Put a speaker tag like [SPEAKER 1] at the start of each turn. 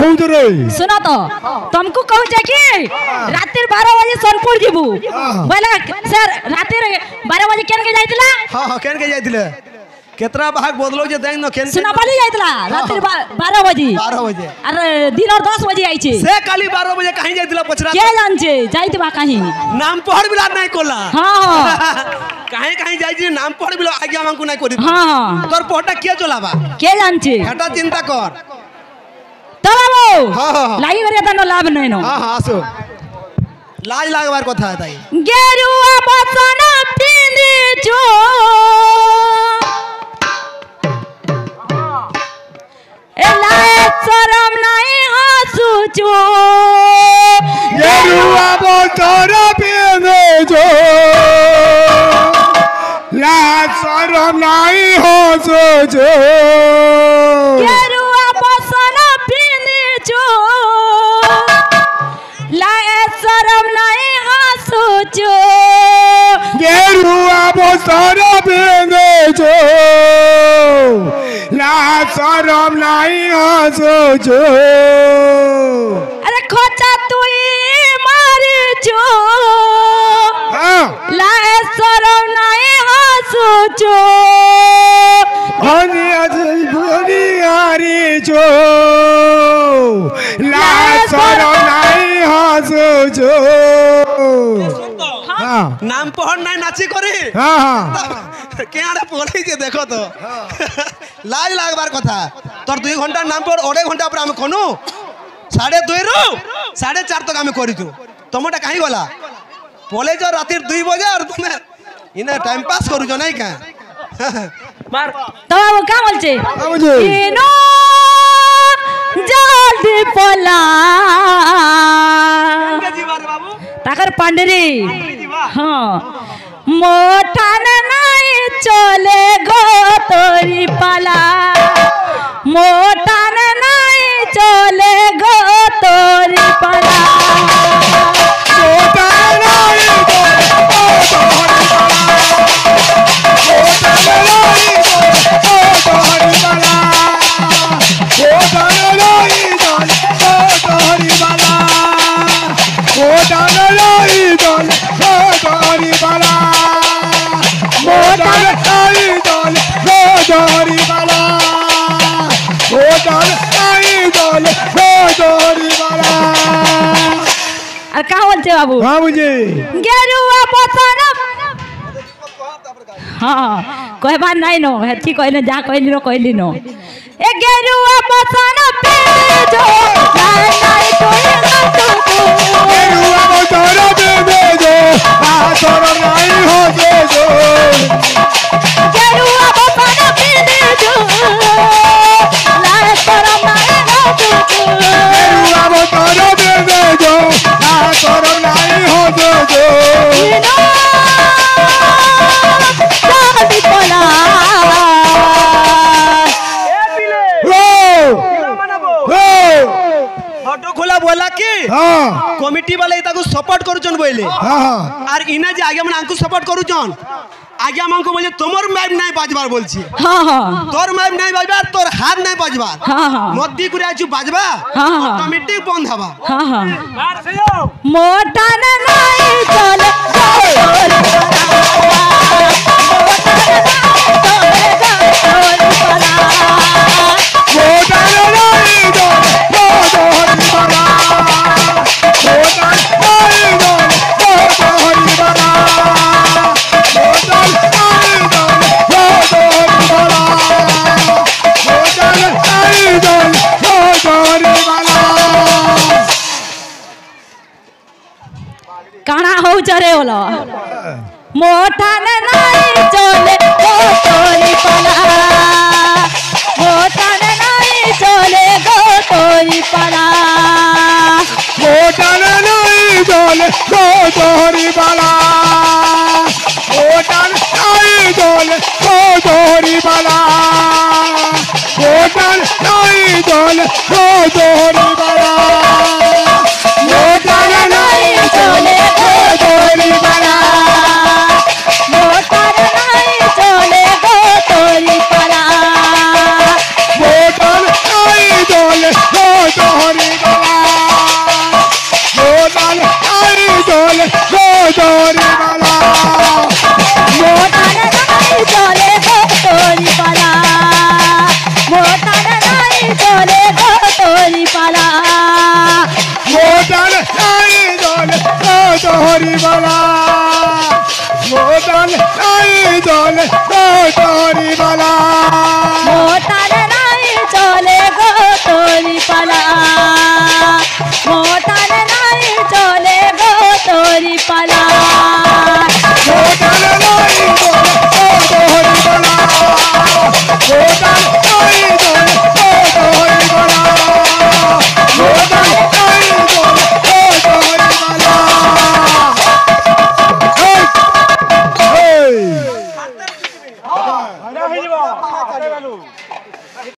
[SPEAKER 1] होउत रे
[SPEAKER 2] सुनो तो तुमको कहू जे कि रात 12 बजे सोनपुर जीबू बोला सर रात 12 बजे केन के जाइतला
[SPEAKER 3] हां हां केन के जाइतले केतरा भाग बदलो जे देन न केन
[SPEAKER 2] सुना पाली जाइतला रात 12 बजे अरे दिन और 10 बजे आई छे
[SPEAKER 3] से काली 12 बजे कहीं जाइतला पछरा
[SPEAKER 2] के जान छे जाइतबा कहीं
[SPEAKER 3] नाम पढ़ बिला नहीं कोला
[SPEAKER 2] हां
[SPEAKER 3] कहीं कहीं जाई छी नाम पढ़ बिला आगे हमको नहीं कोदी
[SPEAKER 2] हां
[SPEAKER 3] तोर पोटा के चलाबा
[SPEAKER 2] के जान छे
[SPEAKER 3] हटा चिंता कर
[SPEAKER 2] तबाबो
[SPEAKER 3] हां
[SPEAKER 2] लाई करे त लाभ नहीं नो
[SPEAKER 3] हां हां आसो लाज लागबार कथा है ताई
[SPEAKER 2] गेरुआ बसना पिंदी जो एलाए शरम नहीं हंसू जो
[SPEAKER 1] गेरुआ बसना पिंदी जो ला शरम नहीं हंसू जो
[SPEAKER 2] गेरुआ बसना पिंदी जो लाए शरम नहीं हंसू जो
[SPEAKER 1] गेरुआ बसना पिंदी जो ला शरम नहीं हंसू जो
[SPEAKER 2] अरे खोचा तू मारी जो लाए शरम नहीं हंसू जो
[SPEAKER 1] हरी जो ला शरम नहीं हंसू जो
[SPEAKER 3] नाम पढ़ नहीं नाची करे
[SPEAKER 1] हां हां
[SPEAKER 3] के आड़े बोलै जे देखो तो लाज लागबार कथा तोर 2 घंटा नाम पढ़ 2.5 घंटा पर हम कोनु 2:30 रु 4:30 तक हम करी तू तमटा काहे गला बोले जो रात 2 बजे और तुम इने टाइम पास करू जो नहीं का मार
[SPEAKER 2] तो वो का बोलछे इनो जल्दी पला ताकर पंडरी हां मोठान नहीं चले गो तोरी पाला मोठान नहीं चले गो तोरी पाला
[SPEAKER 1] मोठान नहीं चले गो तोरी पाला मोठान नहीं चले गो तोरी पाला मोठान नहीं चले गो तोरी पाला मोठान नहीं चले गो तोरी पाला मोठान नहीं चले गो तोरी पाला
[SPEAKER 2] अरे का बोलछे बाबू
[SPEAKER 1] हां मुझे
[SPEAKER 2] गेरुआ पसना हाँ कोई बात नहीं नो हेती कहले जा कहली नो कहली नो ए गेरुआ पसना पे जो नहीं नहीं तोरे ना तू
[SPEAKER 1] गेरुआ पसना पे जो आ तोर नहीं हो जो
[SPEAKER 2] गेरुआ पसना पे जो लाई तोरा नहीं ना तू
[SPEAKER 1] गेरुआ पसना पे जो आ तोर नहीं हो जो
[SPEAKER 2] जल्दी पला
[SPEAKER 3] ऑटो खोला बोला कि
[SPEAKER 1] हां
[SPEAKER 3] कमिटी वाले ताको सपोर्ट करूचन बोले
[SPEAKER 1] हां
[SPEAKER 3] और इना जे आगे मन आंकु सपोर्ट करूचन आगे हमको बोले तुमर मैप नहीं बाजबार बोलछि
[SPEAKER 2] हां हां
[SPEAKER 3] तोर मैप नहीं बाजबार तोर हाथ नहीं बाजबार
[SPEAKER 2] हां हां
[SPEAKER 3] मद्दी कुरिया छु बाजबा कमिटी बंद हवा
[SPEAKER 2] हां हां मार से मोटा नहीं चले काना हो चरे होला मोटा नहीं चले गो तोरी पाला मोटा नहीं चले गो तोरी पाला
[SPEAKER 1] मोटा नहीं चले गो तोरी पाला मोटा नहीं चले गो तोरी पाला मोटा नहीं चले गो तोरी पाला मोटा नहीं चले गो तोरी पाला
[SPEAKER 2] मोटा नहीं चले गो तोरी पाला
[SPEAKER 1] मोटा नहीं चले गो तोरी
[SPEAKER 2] চলে গো তোরি পালা
[SPEAKER 1] মোটাল নাই জলে ও তোরি বালা মোটাল নাই জলে ও তোরি বালা
[SPEAKER 2] মোটাল নাই চলে গো তোরি পালা